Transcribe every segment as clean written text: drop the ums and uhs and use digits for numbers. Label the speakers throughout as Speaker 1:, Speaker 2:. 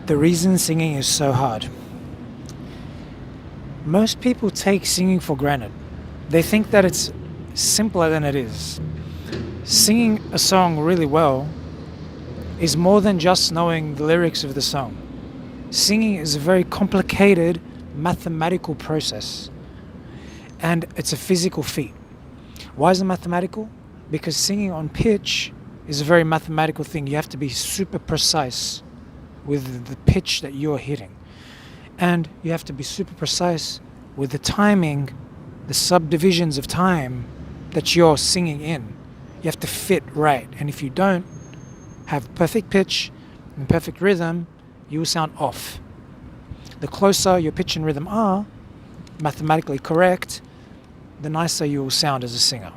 Speaker 1: The reason singing is so hard. Most people take singing for granted. They think that it's simpler than it is. Singing a song really well is more than just knowing the lyrics of the song. Singing is a very complicated mathematical process, and it's a physical feat. Why is it mathematical? Because singing on pitch is a very mathematical thing. You have to be super precise with the pitch that you're hitting. And you have to be super precise with the timing, the subdivisions of time that you're singing in. You have to fit right. And if you don't have perfect pitch and perfect rhythm, you will sound off. The closer your pitch and rhythm are mathematically correct, the nicer you will sound as a singer.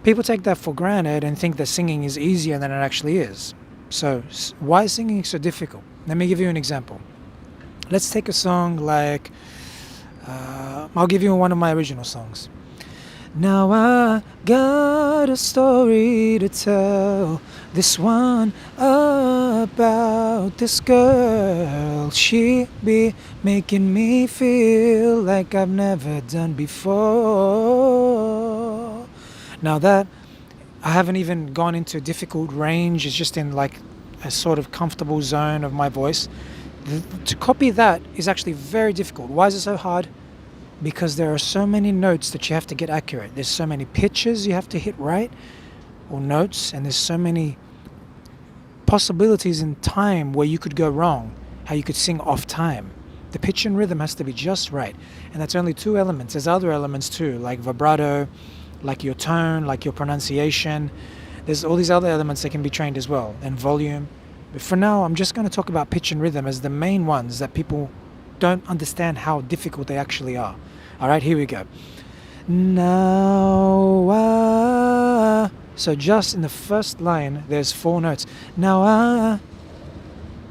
Speaker 1: People take that for granted and think that singing is easier than it actually is. So why is singing so difficult? Let me give you an example. Let's take a song like, I'll give you one of my original songs. Now I got a story to tell, this one about this girl. She be making me feel like I've never done before. Now that, I haven't even gone into a difficult range, it's just in like a sort of comfortable zone of my voice. To copy that is actually very difficult. Why is it so hard? Because there are so many notes that you have to get accurate. There's so many pitches you have to hit right, or notes, and there's so many possibilities in time where you could go wrong, how you could sing off time. The pitch and rhythm has to be just right. And that's only two elements. There's other elements too, like vibrato, like your tone, like your pronunciation. There's all these other elements that can be trained as well, and volume. But for now, I'm just going to talk about pitch and rhythm as the main ones that people don't understand how difficult they actually are. All right, here we go. Now, so just in the first line, there's 4 notes. Now,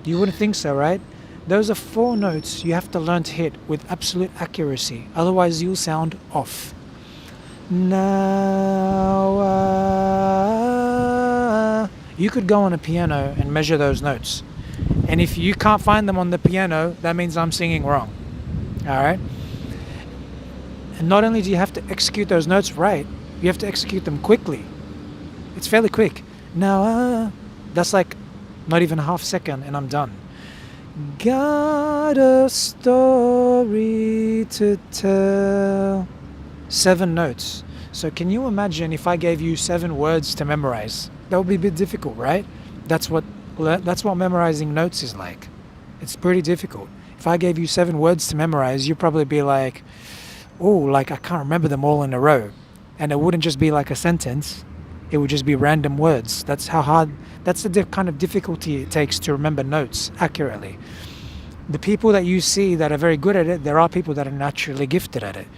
Speaker 1: you wouldn't think so, right? Those are 4 notes you have to learn to hit with absolute accuracy. Otherwise, you'll sound off. Now, you could go on a piano and measure those notes. And if you can't find them on the piano, that means I'm singing wrong. All right? And not only do you have to execute those notes right, you have to execute them quickly. It's fairly quick. Now, that's like not even a half second and I'm done. Got a story to tell. 7 notes. So can you imagine if I gave you 7 words to memorize? That would be a bit difficult, right? That's what memorizing notes is like. It's pretty difficult. If I gave you 7 words to memorize, you'd probably be like, oh, like I can't remember them all in a row. And it wouldn't just be like a sentence. It would just be random words. That's how hard, that's the kind of difficulty it takes to remember notes accurately. The people that you see that are very good at it, there are people that are naturally gifted at it.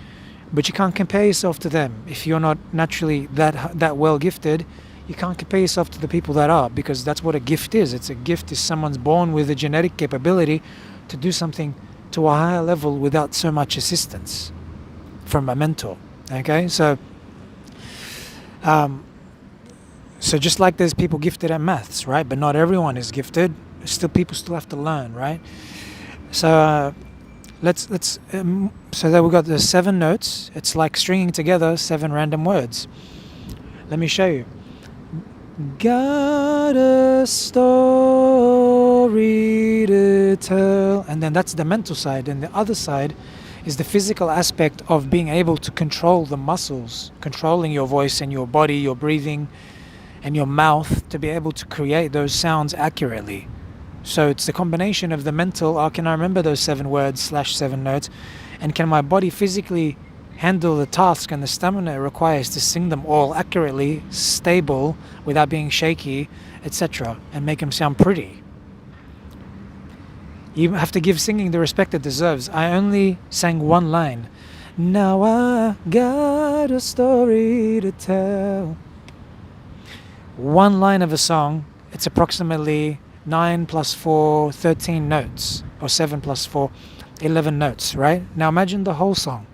Speaker 1: But you can't compare yourself to them. If you're not naturally that well gifted, you can't compare yourself to the people that are, because that's what a gift is. It's a gift is someone's born with a genetic capability to do something to a higher level without so much assistance from a mentor. Okay, so just like there's people gifted at maths, right? But not everyone is gifted. People still have to learn, right? So so that we've got the 7 notes. It's like stringing together 7 random words. Let me show you. Got a story to tell. And then that's the mental side. And the other side is the physical aspect of being able to control the muscles, controlling your voice and your body, your breathing, and your mouth to be able to create those sounds accurately. So it's the combination of the mental, can I remember those 7 words / 7 notes, and can my body physically handle the task and the stamina it requires to sing them all accurately, stable, without being shaky, etc., and make them sound pretty. You have to give singing the respect it deserves. I only sang 1 line. Now I got a story to tell. 1 line of a song, it's approximately 9 + 4, 13 notes, or 7 + 4, 11 notes, right? Now imagine the whole song.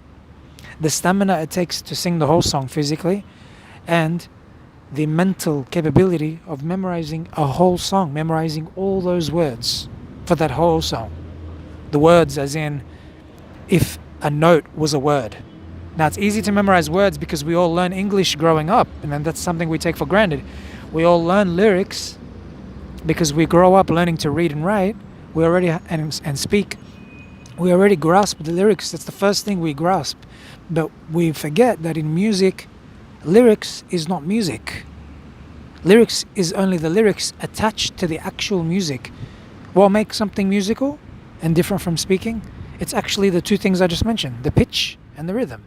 Speaker 1: The stamina it takes to sing the whole song physically, and the mental capability of memorizing a whole song, memorizing all those words. for that whole song. The words, as in, if a note was a word. Now, it's easy to memorize words because we all learn English growing up, and then that's something we take for granted. We all learn lyrics because we grow up learning to read and write. We already and speak. We already grasp the lyrics. That's the first thing we grasp. But we forget that in music, lyrics is not music. Lyrics is only the lyrics attached to the actual music. What makes something musical and different from speaking? It's actually the two things I just mentioned, the pitch and the rhythm.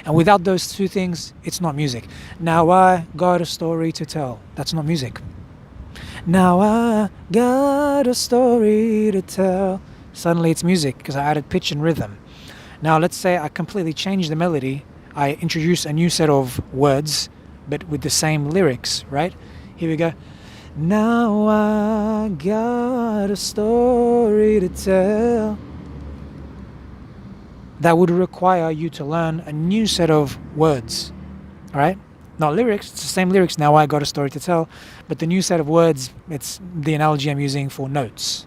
Speaker 1: And without those two things, it's not music. Now I got a story to tell. That's not music. Now I got a story to tell. Suddenly it's music because I added pitch and rhythm. Now let's say I completely change the melody. I introduce a new set of words, but with the same lyrics, right? Here we go. Now I got a story to tell. That would require you to learn a new set of words, right? Not lyrics, it's the same lyrics. Now I got a story to tell, but the new set of words, it's the analogy I'm using for notes.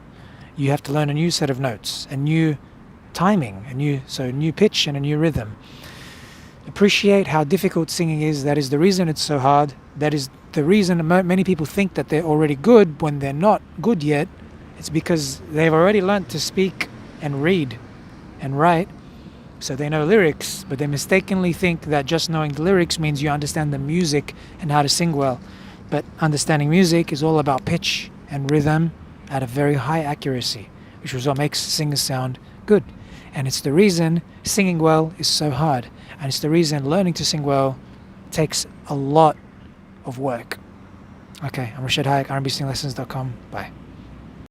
Speaker 1: You have to learn a new set of notes, a new timing, a new pitch and a new rhythm. Appreciate how difficult singing is. That is the reason it's so hard. That is the reason many people think that they're already good when they're not good yet. It's because they've already learned to speak and read and write, so they know lyrics, but they mistakenly think that just knowing the lyrics means you understand the music and how to sing well. But understanding music is all about pitch and rhythm at a very high accuracy, which is what makes singers sound good. And it's the reason singing well is so hard. And it's the reason learning to sing well takes a lot of work. Okay, I'm Rashid Hayek, rnbsinginglessons.com. Bye.